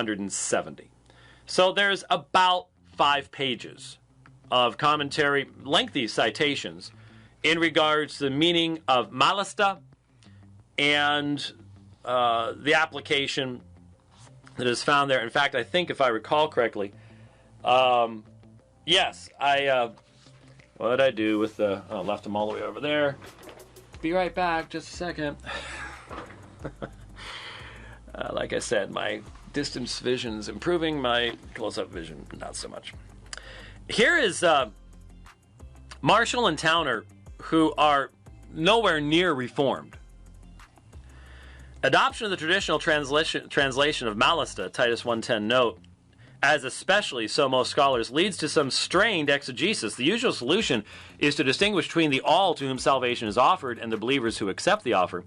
170. So there's about 5 pages of commentary, lengthy citations, in regards to the meaning of malasta and the application that is found there. In fact, I think if I recall correctly, yes, what did I do with the... Oh, left them all the way over there. Be right back, just a second. Like I said, my distance vision is improving, my close-up vision not so much. Here is Marshall and Towner, who are nowhere near reformed. Adoption of the traditional translation of malasta, Titus 1:10 note, as especially so most scholars, leads to some strained exegesis. The usual solution is to distinguish between the all to whom salvation is offered and the believers who accept the offer.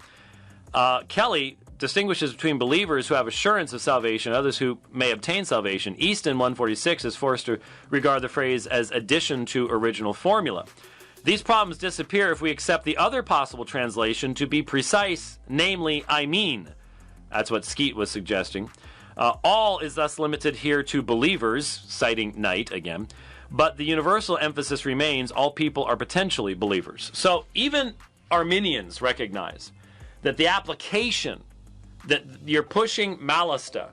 Kelly distinguishes between believers who have assurance of salvation and others who may obtain salvation. Easton 146 is forced to regard the phrase as addition to original formula. These problems disappear if we accept the other possible translation to be precise, namely, I mean. That's what Skeet was suggesting. All is thus limited here to believers, citing Knight again, but the universal emphasis remains all people are potentially believers. So even Arminians recognize that the application, that you're pushing malasta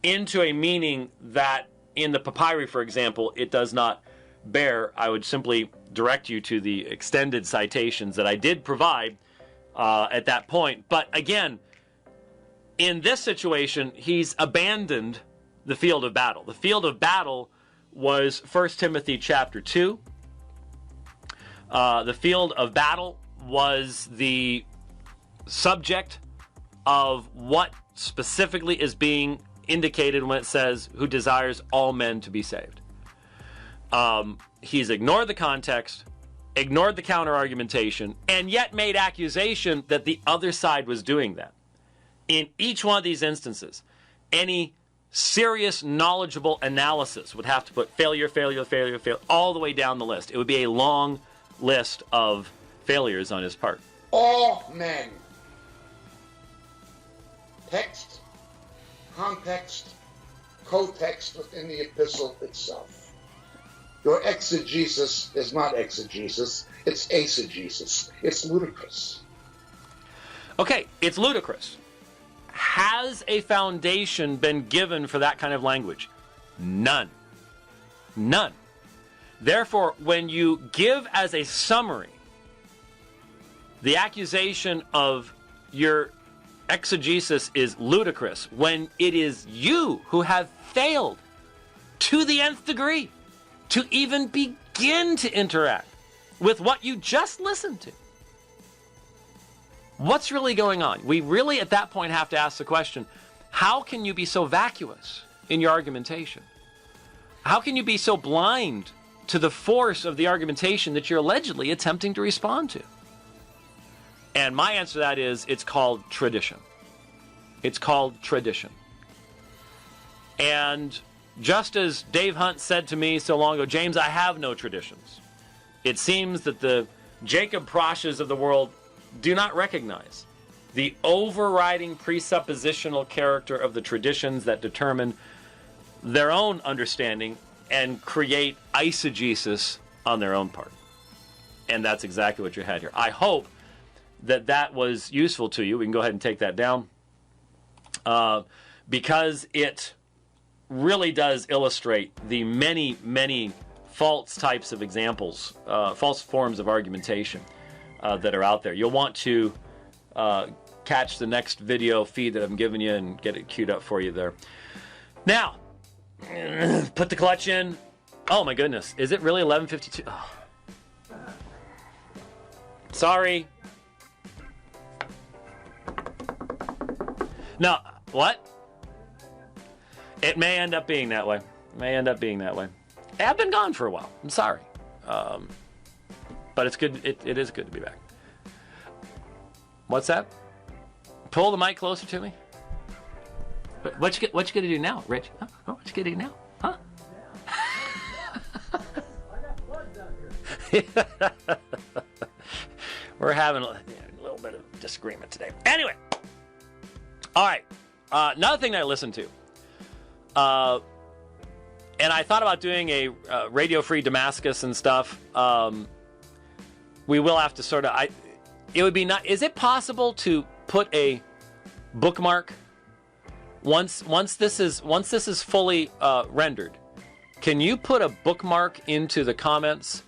into a meaning that in the papyri, for example, it does not bear. I would simply direct you to the extended citations that I did provide at that point. But again, in this situation, he's abandoned the field of battle. The field of battle was 1 Timothy chapter 2. The field of battle was the subject of what specifically is being indicated when it says, who desires all men to be saved. He's ignored the context, ignored the counter-argumentation, and yet made accusation that the other side was doing that. In each one of these instances, any serious, knowledgeable analysis would have to put failure, failure, failure, failure, all the way down the list. It would be a long list of failures on his part. All men. Text, context, co-text within the epistle itself. Your exegesis is not exegesis, it's eisegesis. It's ludicrous. Okay, it's ludicrous. Has a foundation been given for that kind of language? None. None. Therefore, when you give as a summary the accusation of your exegesis is ludicrous, when it is you who have failed to the nth degree to even begin to interact with what you just listened to. What's really going on? We really at that point have to ask the question, how can you be so vacuous in your argumentation? How can you be so blind to the force of the argumentation that you're allegedly attempting to respond to? And my answer to that is, it's called tradition. It's called tradition. And just as Dave Hunt said to me so long ago, James, I have no traditions. It seems that the Jacob Proshes of the world do not recognize the overriding presuppositional character of the traditions that determine their own understanding and create eisegesis on their own part. And that's exactly what you had here. I hope that that was useful to you. We can go ahead and take that down. Because it really does illustrate the many, many false types of examples, false forms of argumentation that are out there. You'll want to catch the next video feed that I'm giving you and get it queued up for you there. Now, put the clutch in. Oh my goodness, is it really 11:52? Oh. Sorry. No, what? It may end up being that way. It may end up being that way. I've been gone for a while. I'm sorry. But it's good. It is good to be back. What's that? Pull the mic closer to me. What you gonna do now, Rich? Huh? What you gonna do now? Huh? I got floods out here. We're having a little bit of disagreement today. Anyway. All right. Another thing that I listened to And I thought about doing a Radio Free Damascus and stuff. We will have to sort of. It would be not. Is it possible to put a bookmark once this is fully rendered? Can you put a bookmark into the comments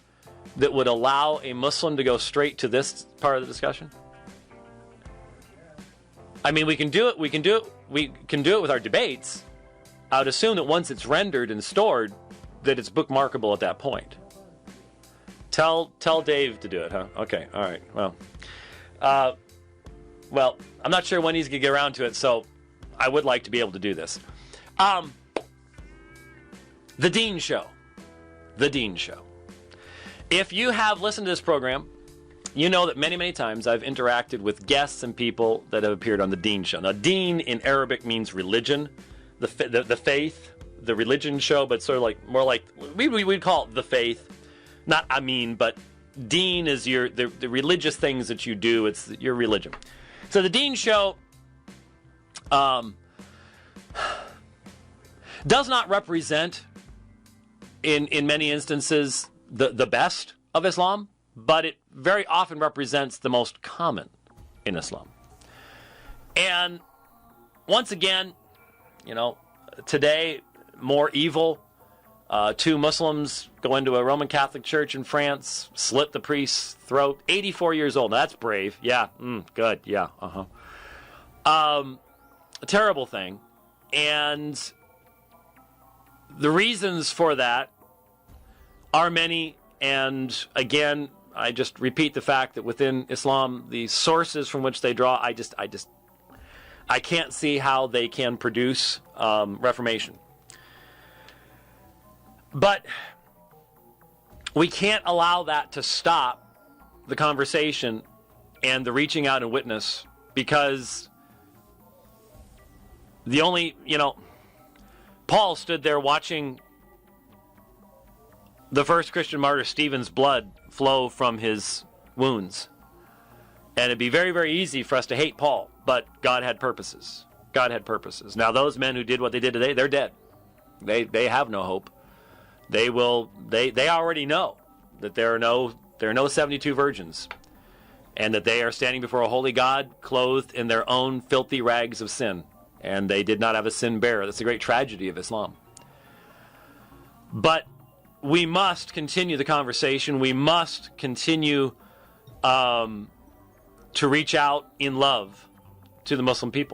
that would allow a Muslim to go straight to this part of the discussion? I mean, we can do it. We can do it with our debates. I would assume that once it's rendered and stored, that it's bookmarkable at that point. Tell Dave to do it, huh? Okay, all right. Well, I'm not sure when he's gonna get around to it, so I would like to be able to do this. The Dean Show. The Dean Show. If you have listened to this program, you know that many, many times I've interacted with guests and people that have appeared on the Dean Show. Now, Dean in Arabic means religion. The faith, the religion show, but sort of like more like we'd call it the faith, not Amin, but Deen is the religious things that you do. It's your religion. So the Dean Show does not represent in many instances the best of Islam, but it very often represents the most common in Islam. And once again, you know, today, more evil. 2 Muslims go into a Roman Catholic church in France, slit the priest's throat. 84 years old. Now, that's brave. Yeah. Good. Yeah. A terrible thing. And the reasons for that are many. And again, I just repeat the fact that within Islam, the sources from which they draw, I can't see how they can produce reformation. But we can't allow that to stop the conversation and the reaching out and witness, because Paul stood there watching the first Christian martyr Stephen's blood flow from his wounds. And it'd be very, very easy for us to hate Paul, but God had purposes. God had purposes. Now, those men who did what they did today, they're dead. They have no hope. They already know that there are no 72 virgins, and that they are standing before a holy God clothed in their own filthy rags of sin, and they did not have a sin bearer. That's the great tragedy of Islam. But we must continue the conversation. We must continue to reach out in love to the Muslim people.